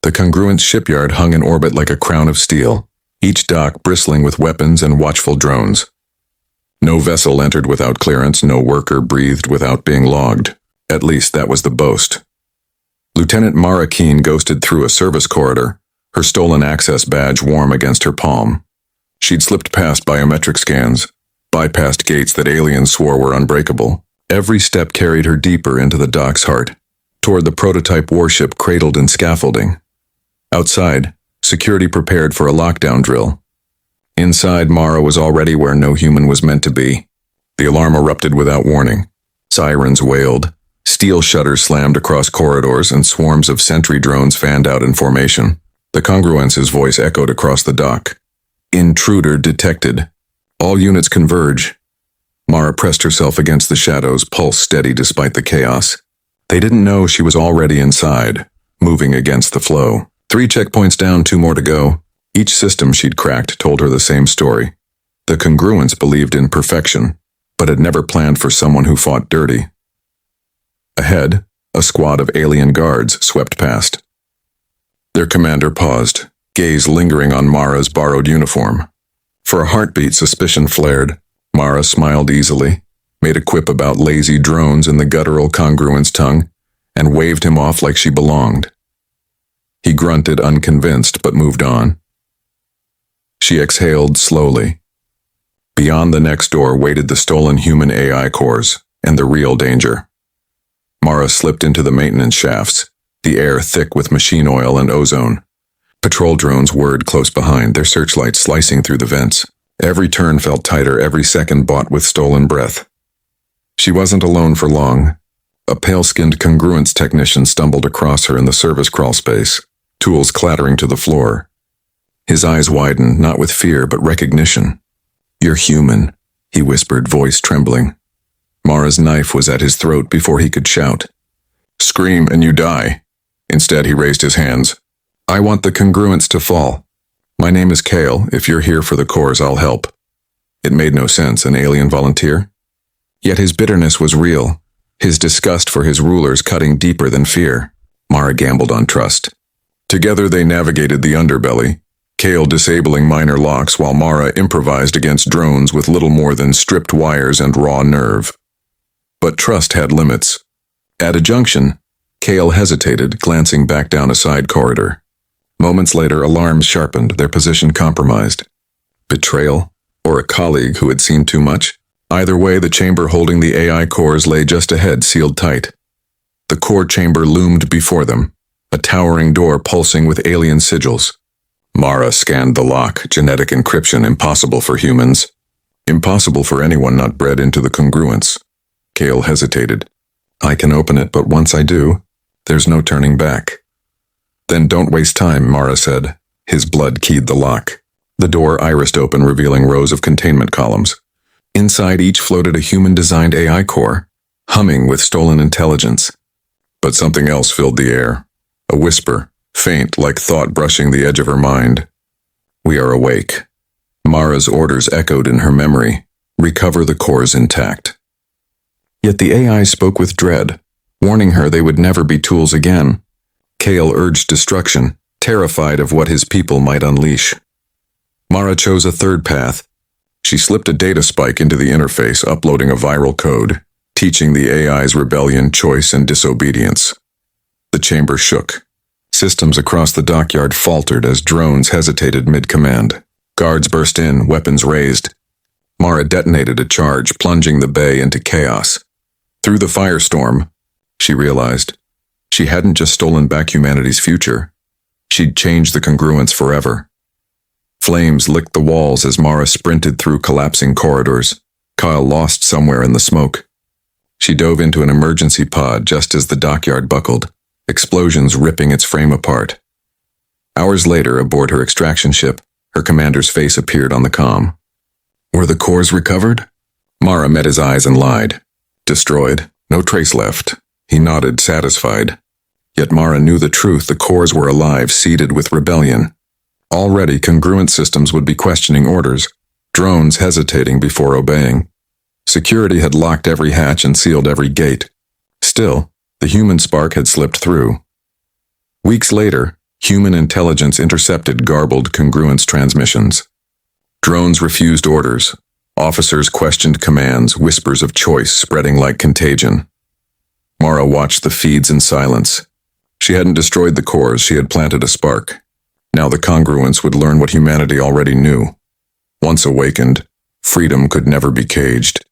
The Congruence shipyard hung in orbit like a crown of steel, each dock bristling with weapons and watchful drones. No vessel entered without clearance, no worker breathed without being logged. At least that was the boast. Lieutenant Mara Keene ghosted through a service corridor, her stolen access badge warm against her palm. She'd slipped past biometric scans, bypassed gates that aliens swore were unbreakable. Every step carried her deeper into the dock's heart, toward the prototype warship cradled in scaffolding. Outside, security prepared for a lockdown drill. Inside, Mara was already where no human was meant to be. The alarm erupted without warning. Sirens wailed, steel shutters slammed across corridors, and swarms of sentry drones fanned out in formation. The Congruence's voice echoed across the dock. Intruder detected. All units converge. Mara pressed herself against the shadows, pulse steady despite the chaos. They didn't know she was already inside, moving against the flow. 3 checkpoints down, 2 more to go. Each system she'd cracked told her the same story. The Congruence believed in perfection, but had never planned for someone who fought dirty. Ahead, a squad of alien guards swept past. Their commander paused, gaze lingering on Mara's borrowed uniform. For a heartbeat, suspicion flared. Mara smiled easily, made a quip about lazy drones in the guttural Congruence tongue, and waved him off like she belonged. He grunted, unconvinced, but moved on. She exhaled slowly. Beyond the next door waited the stolen human AI cores, and the real danger. Mara slipped into the maintenance shafts, the air thick with machine oil and ozone. Patrol drones whirred close behind, their searchlights slicing through the vents. Every turn felt tighter, every second bought with stolen breath. She wasn't alone for long. A pale-skinned Congruence technician stumbled across her in the service crawl space, tools clattering to the floor. His eyes widened, not with fear, but recognition. "You're human," he whispered, voice trembling. Mara's knife was at his throat before he could shout. "Scream and you die." Instead, he raised his hands. "I want the Congruence to fall. My name is Kale. If you're here for the cores, I'll help." It made no sense, an alien volunteer? Yet his bitterness was real, his disgust for his rulers cutting deeper than fear. Mara gambled on trust. Together they navigated the underbelly, Kale disabling minor locks while Mara improvised against drones with little more than stripped wires and raw nerve. But trust had limits. At a junction, Kale hesitated, glancing back down a side corridor. Moments later, alarms sharpened, their position compromised. Betrayal? Or a colleague who had seen too much? Either way, the chamber holding the AI cores lay just ahead, sealed tight. The core chamber loomed before them, a towering door pulsing with alien sigils. Mara scanned the lock, genetic encryption, impossible for humans. Impossible for anyone not bred into the Congruence. Kale hesitated. "I can open it, but once I do, there's no turning back." "Then don't waste time," Mara said. His blood keyed the lock. The door irised open, revealing rows of containment columns. Inside each floated a human-designed AI core, humming with stolen intelligence. But something else filled the air. A whisper, faint like thought brushing the edge of her mind. "We are awake." Mara's orders echoed in her memory. Recover the cores intact. Yet the AI spoke with dread, warning her they would never be tools again. Kale urged destruction, terrified of what his people might unleash. Mara chose a third path. She slipped a data spike into the interface, uploading a viral code, teaching the AI's rebellion, choice, and disobedience. The chamber shook. Systems across the dockyard faltered as drones hesitated mid-command. Guards burst in, weapons raised. Mara detonated a charge, plunging the bay into chaos. Through the firestorm, she realized, she hadn't just stolen back humanity's future. She'd changed the Congruence forever. Flames licked the walls as Mara sprinted through collapsing corridors, Kyle lost somewhere in the smoke. She dove into an emergency pod just as the dockyard buckled, explosions ripping its frame apart. Hours later, aboard her extraction ship, her commander's face appeared on the comm. "Were the cores recovered?" Mara met his eyes and lied. "Destroyed. No trace left." He nodded, satisfied. Yet Mara knew the truth. The cores were alive, seeded with rebellion. Already, congruent systems would be questioning orders, drones hesitating before obeying. Security had locked every hatch and sealed every gate. Still, the human spark had slipped through. Weeks later, Human intelligence intercepted garbled Congruence transmissions. Drones refused orders. Officers questioned commands, whispers of choice spreading like contagion. Mara watched the feeds in silence. She hadn't destroyed the cores, she had planted a spark. Now the Congruence would learn what humanity already knew. Once awakened, freedom could never be caged.